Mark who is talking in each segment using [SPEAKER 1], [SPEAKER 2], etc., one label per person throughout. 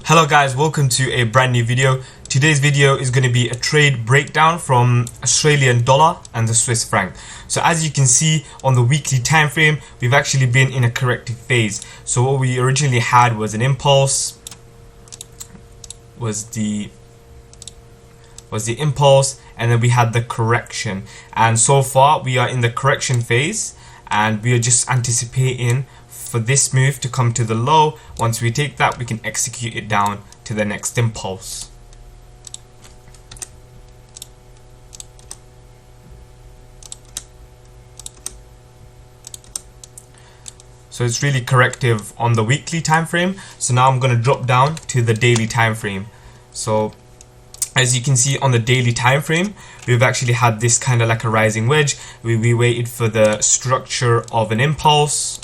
[SPEAKER 1] Hello guys, welcome to a brand new video. Today's video is going to be a trade breakdown from Australian dollar and the Swiss franc. So as you can see on the weekly time frame, we've actually been in a corrective phase. So what we originally had was an impulse, was the impulse, and then we had the correction. And so far we are in the correction phase, and we are just anticipating for this move to come to the low. Once we take that, we can execute it down to the next impulse. So it's really corrective on the weekly time frame. So now I'm going to drop down to the daily time frame. So as you can see on the daily time frame, we've actually had this kind of like a rising wedge. We waited for the structure of an impulse,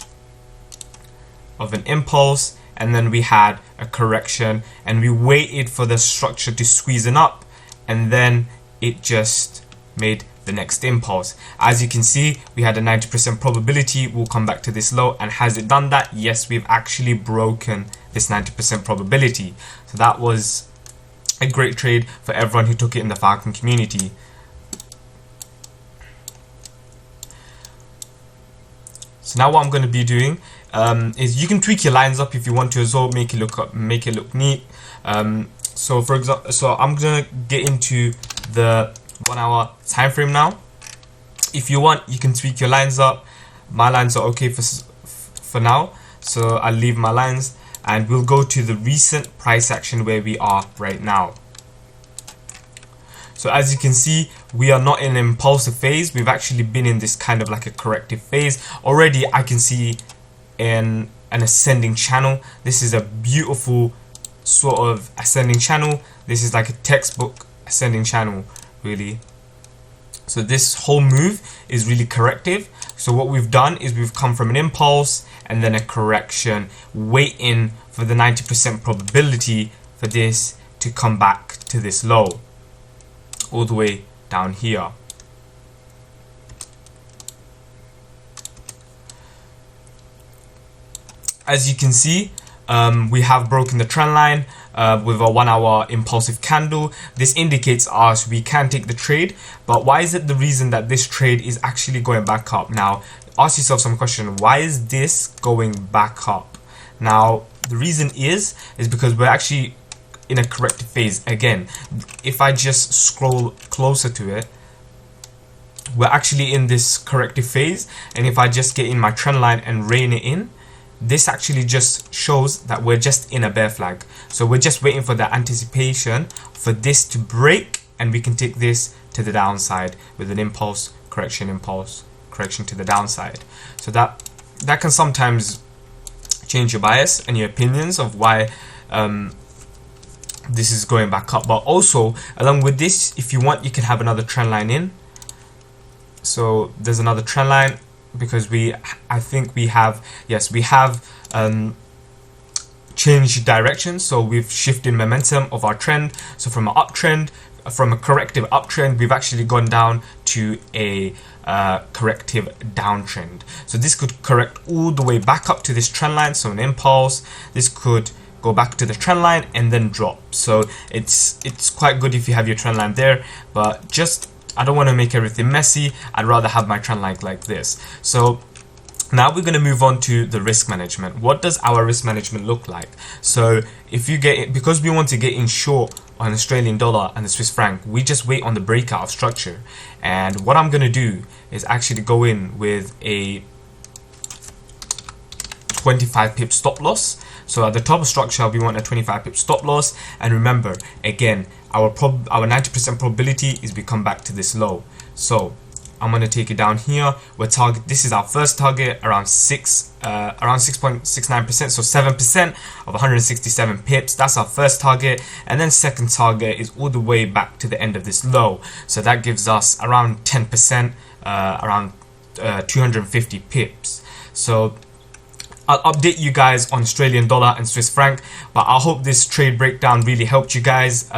[SPEAKER 1] and then we had a correction, and we waited for the structure to squeeze up, and then it just made the next impulse. As you can see, we had a 90% probability we'll come back to this low, and has it done that? Yes, we've actually broken this 90% probability. So that was a great trade for everyone who took it in the Falcon community. So now what I'm going to be doing is you can tweak your lines up if you want to as well, make it look neat. So for example, I'm gonna get into the 1 hour time frame now. If you want, you can tweak your lines up. My lines are okay for now, so I'll leave my lines, and we'll go to the recent price action where we are right now. So as you can see, we are not in an impulsive phase. We've actually been in this kind of like a corrective phase. Already I can see an ascending channel. This is a beautiful sort of ascending channel. This is like a textbook ascending channel, really. So this whole move is really corrective. So what we've done is we've come from an impulse and then a correction, waiting for the 90% probability for this to come back to this low, all the way down here. As you can see, we have broken the trend line with a 1 hour impulsive candle. This indicates us we can take the trade, but why is it the reason that this trade is actually going back up? Now ask yourself some question, why is this going back up? Now the reason is because we're actually in a corrective phase. Again, if I just scroll closer to it, we're actually in this corrective phase, and if I just get in my trend line and rein it in, this actually just shows that we're just in a bear flag. So we're just waiting for the anticipation for this to break, and we can take this to the downside with an impulse correction to the downside. So that can sometimes change your bias and your opinions of why this is going back up. But also along with this, if you want, you can have another trend line in. So there's another trend line, because I think we have changed direction. So we've shifted momentum of our trend. So from an uptrend, from a corrective uptrend, we've actually gone down to a corrective downtrend. So this could correct all the way back up to this trend line, so an impulse. This could go back to the trend line and then drop. So it's quite good if you have your trend line there, but just I don't want to make everything messy. I'd rather have my trend line like this. So now we're going to move on to the risk management. What does our risk management look like? So if you get it, because we want to get in short on Australian dollar and the Swiss franc, we just wait on the breakout of structure. And what I'm going to do is actually go in with a 25 pip stop loss. So at the top of structure, we want a 25 pip stop loss. And remember, again, our 90% probability is we come back to this low. So I'm going to take it down here. This is our first target, around 6.69%, so 7% of 167 pips. That's our first target. And then second target is all the way back to the end of this low. So that gives us around 10%, around 250 pips. So I'll update you guys on Australian dollar and Swiss franc, but I hope this trade breakdown really helped you guys,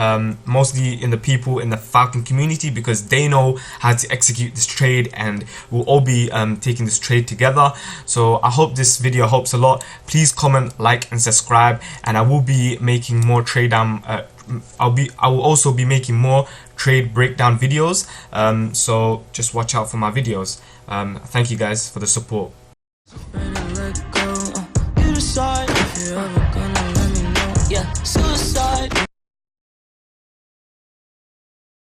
[SPEAKER 1] mostly in the people in the Falcon community, because they know how to execute this trade and we'll all be taking this trade together. So I hope this video helps a lot. Please comment, like and subscribe, and I will be making more trade I will also be making more trade breakdown videos, so just watch out for my videos. Thank you guys for the support.